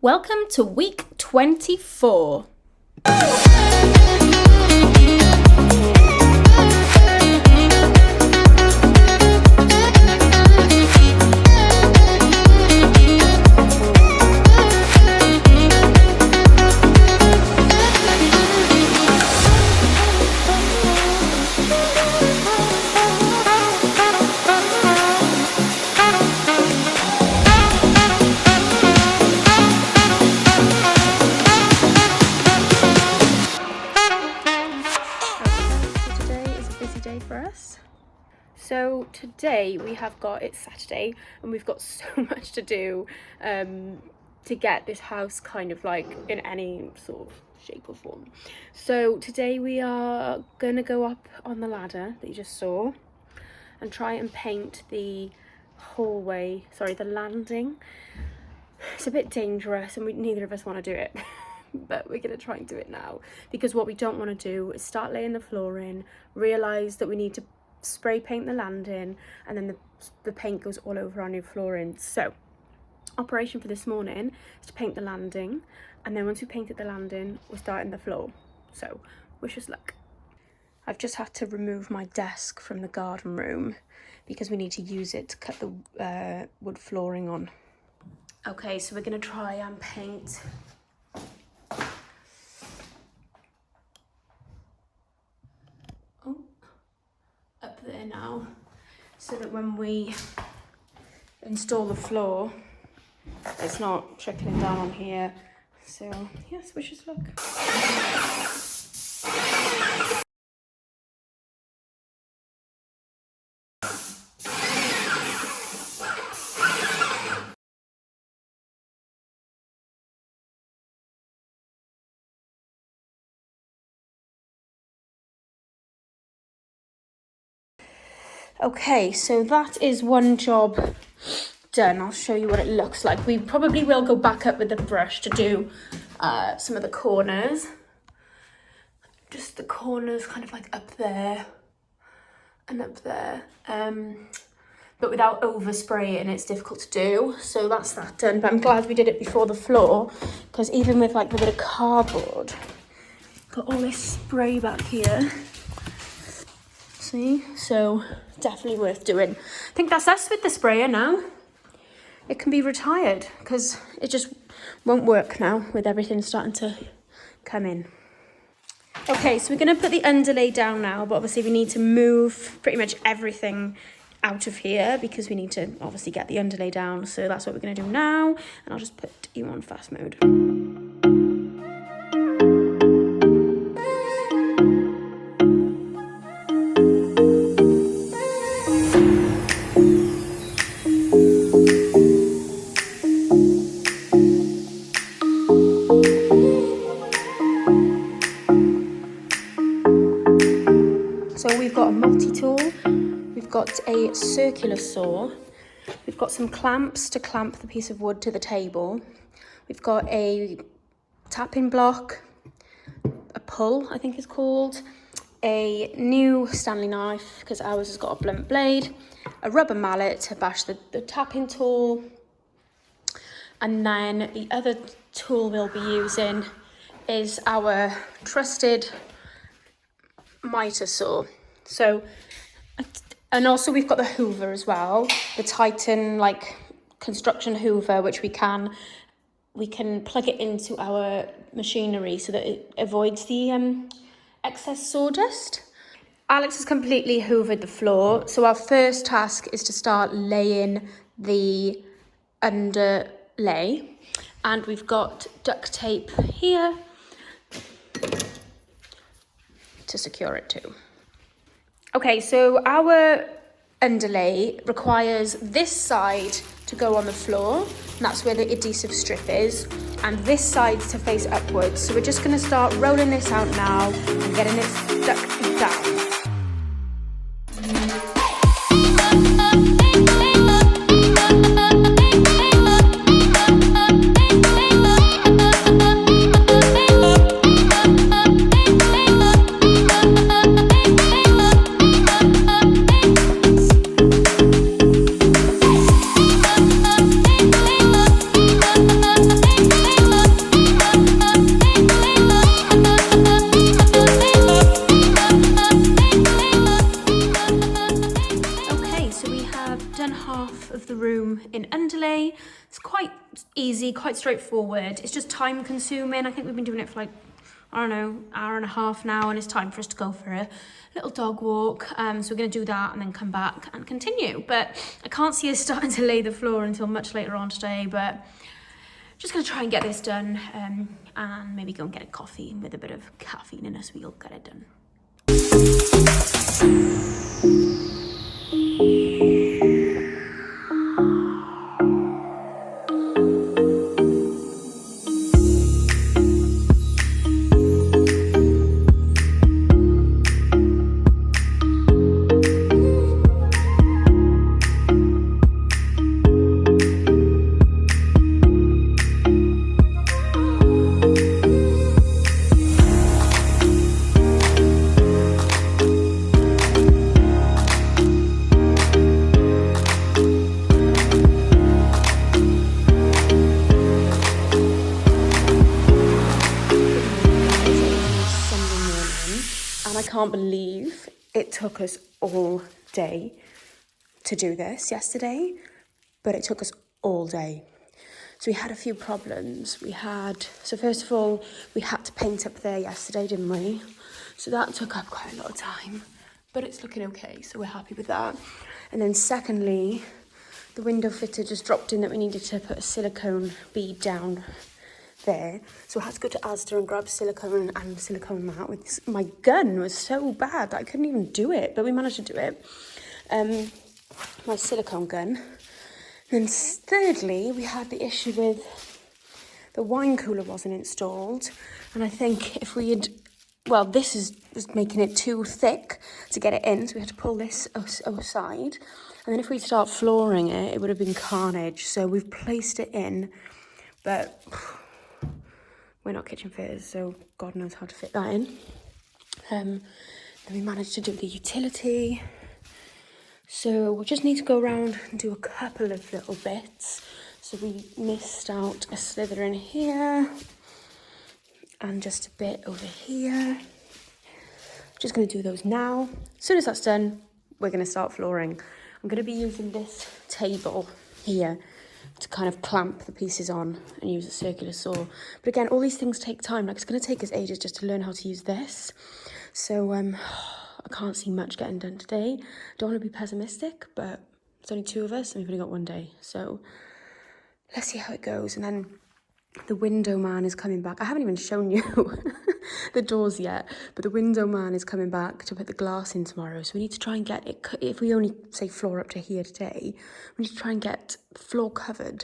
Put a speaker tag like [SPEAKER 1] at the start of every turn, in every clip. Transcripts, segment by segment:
[SPEAKER 1] Welcome to week 24. So today it's Saturday and we've got so much to do to get this house kind of like in any sort of shape or form. So today we are going to go up on the ladder that you just saw and try and paint the the landing. It's a bit dangerous and neither of us want to do it. But we're going to try and do it now because what we don't want to do is start laying the floor in, realise that we need to spray paint the landing, and then the paint goes all over our new flooring. So operation for this morning is to paint the landing, and then once we painted the landing we're starting the floor. So wish us luck. I've just had to remove my desk from the garden room because we need to use it to cut the wood flooring on. Okay, so we're going to try and paint up there now, so that when we install the floor it's not trickling down on here. So yes, wish us luck. Okay, so that is one job done. I'll show you what it looks like. We probably will go back up with the brush to do some of the corners. Just the corners kind of like up there and up there. But without overspraying, it's difficult to do. So that's that done. But I'm glad we did it before the floor, because even with like a bit of cardboard, got all this spray back here. See? So definitely worth doing. I think that's us with the sprayer now. It can be retired because it just won't work now with everything starting to come in. Okay, so we're going to put the underlay down now, but obviously we need to move pretty much everything out of here because we need to obviously get the underlay down. So that's what we're going to do now, and I'll just put you on fast mode. So we've got a multi-tool, we've got a circular saw, we've got some clamps to clamp the piece of wood to the table, we've got a tapping block, a pull I think it's called, a new Stanley knife because ours has got a blunt blade, a rubber mallet to bash the tapping tool, and then the other tool we'll be using is our trusted miter saw. So, and also we've got the hoover as well, the Titan like construction hoover, which we can plug it into our machinery so that it avoids the excess sawdust. Alex has completely hoovered the floor, so our first task is to start laying the underlay, and we've got duct tape here to secure it too. Okay, so our underlay requires this side to go on the floor, and that's where the adhesive strip is, and this side to face upwards. So we're just going to start rolling this out now and getting it stuck down. It's quite easy, quite straightforward. It's just time consuming. I think we've been doing it for like, I don't know, hour and a half now, and it's time for us to go for a little dog walk. So we're gonna do that and then come back and continue. But I can't see us starting to lay the floor until much later on today, but just gonna try and get this done, and maybe go and get a coffee with a bit of caffeine in us. We'll get it done. I can't believe it took us all day to do this yesterday, but it took us all day. So we had a few problems. So first of all, we had to paint up there yesterday, didn't we? So that took up quite a lot of time, but it's looking okay, so we're happy with that. And then secondly, the window fitter just dropped in that we needed to put a silicone bead down there, so I had to go to Asda and grab silicone and silicone mat. With my gun was so bad that I couldn't even do it, but we managed to do it. My silicone gun. And then thirdly, we had the issue with the wine cooler wasn't installed, and I think if we had, well, was making it too thick to get it in, so we had to pull this aside, and then if we start flooring it, it would have been carnage. So we've placed it in, but we're not kitchen fitters, so God knows how to fit that in. Then we managed to do the utility. So we just need to go around and do a couple of little bits. So we missed out a slither in here and just a bit over here. Just gonna do those now. As soon as that's done, we're gonna start flooring. I'm gonna be using this table here to kind of clamp the pieces on and use a circular saw. But again, all these things take time. Like, it's going to take us ages just to learn how to use this. So I can't see much getting done today. Don't want to be pessimistic, but it's only 2 of us and we've only got 1 day. So let's see how it goes. And then the window man is coming back. I haven't even shown you the doors yet, but the window man is coming back to put the glass in tomorrow. So we need to try and get it, if we only say floor up to here today, we need to try and get floor covered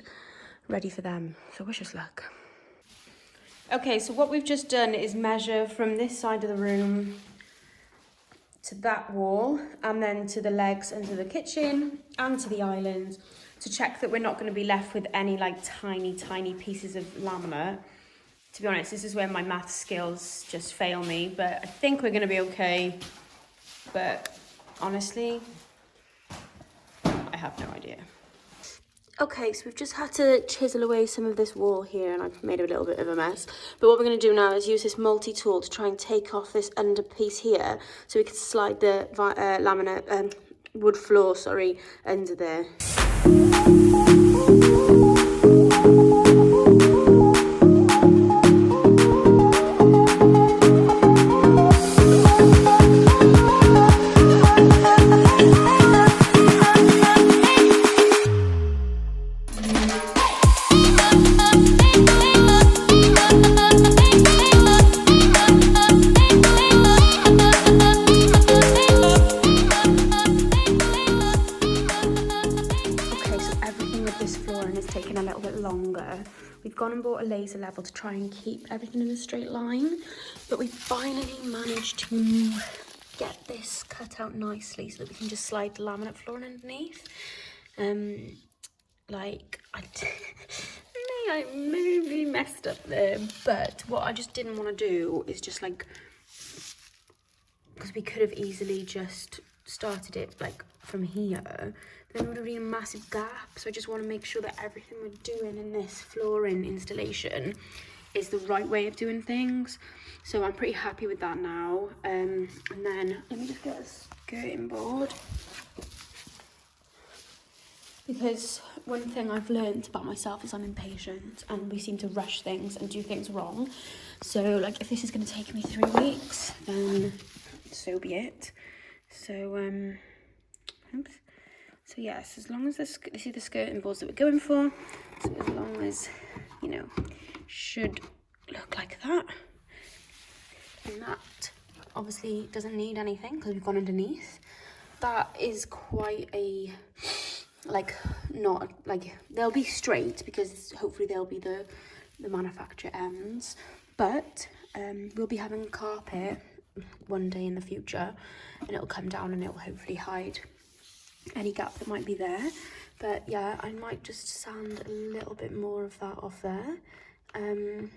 [SPEAKER 1] ready for them. So wish us luck. Okay, so what we've just done is measure from this side of the room to that wall, and then to the legs and to the kitchen and to the island, to check that we're not going to be left with any like tiny pieces of laminate. To be honest, this is where my math skills just fail me, but I think we're going to be okay. But honestly, I have no idea. Okay, so we've just had to chisel away some of this wall here, and I've made a little bit of a mess. But what we're going to do now is use this multi-tool to try and take off this under piece here, so we can slide the laminate, wood floor, under there. We've gone and bought a laser level to try and keep everything in a straight line, but we finally managed to get this cut out nicely so that we can just slide the laminate flooring underneath. I maybe messed up there, but what I just didn't want to do is just because we could have easily just started it from here, then there would have been a massive gap. So I just want to make sure that everything we're doing in this flooring installation is the right way of doing things. So I'm pretty happy with that now. And then let me just get a skirting board, because one thing I've learned about myself is I'm impatient and we seem to rush things and do things wrong. So like if this is going to take me 3 weeks, then so be it. So oops. So yes, as long as this is the skirting boards that we're going for, so as long as, you know, should look like that. And that obviously doesn't need anything because we've gone underneath. That is quite a, like, not, like, they'll be straight because hopefully they'll be the manufacturer ends. But we'll be having carpet one day in the future and it'll come down and it'll hopefully hide any gap that might be there. But yeah, I might just sand a little bit more of that off there. And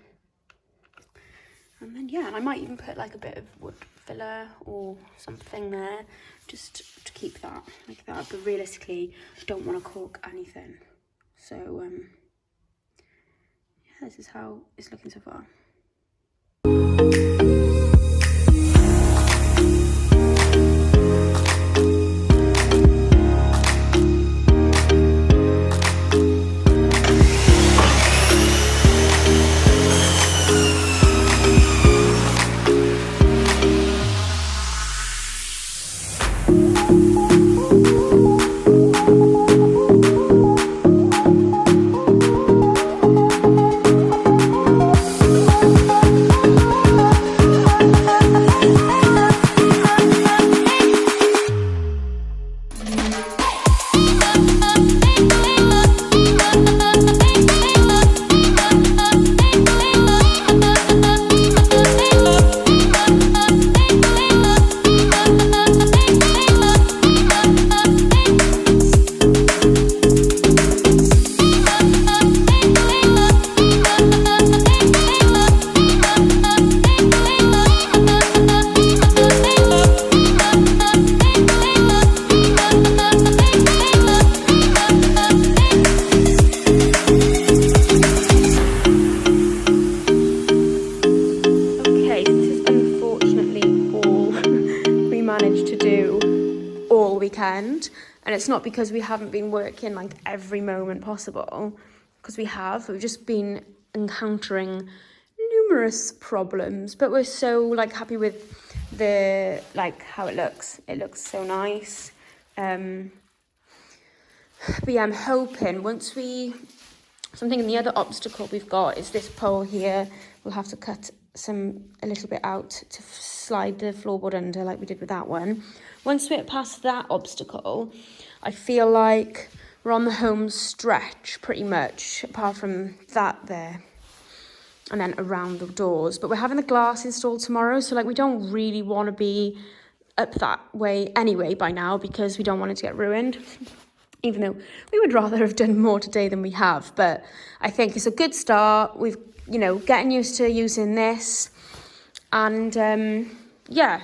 [SPEAKER 1] then yeah, and I might even put like a bit of wood filler or something there just to keep that like that. But realistically, I don't want to caulk anything. So yeah, this is how it's looking so far. Weekend, and it's not because we haven't been working like every moment possible, because we've just been encountering numerous problems, but we're so like happy with the like how it looks so nice. But yeah, I'm hoping once something, the other obstacle we've got is this pole here. We'll have to cut a little bit out to slide the floorboard under like we did with that one. Once we get past that obstacle, I feel like we're on the home stretch pretty much, apart from that there. And then around the doors. But we're having the glass installed tomorrow, so like we don't really want to be up that way anyway by now because we don't want it to get ruined. Even though we would rather have done more today than we have. But I think it's a good start. We've, you know, getting used to using this. And yeah.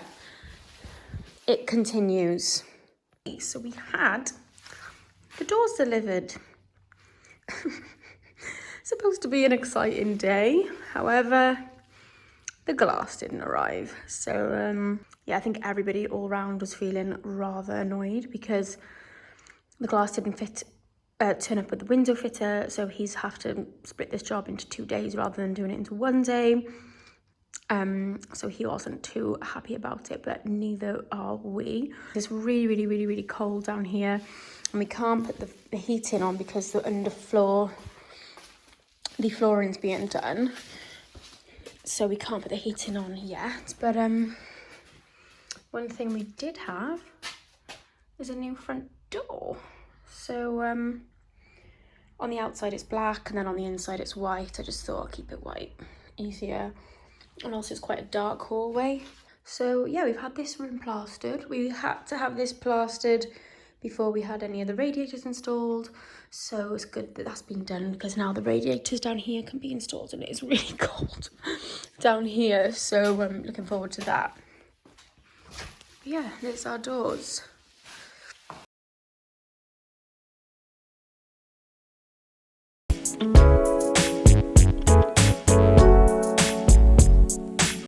[SPEAKER 1] It continues. So we had the doors delivered. Supposed to be an exciting day. However, the glass didn't arrive. So yeah, I think everybody all round was feeling rather annoyed because the glass didn't turn up with the window fitter. So he's have to split this job into 2 days rather than doing it into 1 day. So he wasn't too happy about it, but neither are we. It's really cold down here, and we can't put the heating on because the underfloor, the flooring's being done. So we can't put the heating on yet. But one thing we did have is a new front door. So on the outside it's black, and then on the inside it's white. I just thought I'll keep it white, easier. And also it's quite a dark hallway. So yeah, we've had this room plastered. We had to have this plastered before we had any of the radiators installed. So it's good that that's been done because now the radiators down here can be installed, and it is really cold down here. So I'm looking forward to that. But yeah, there's our doors.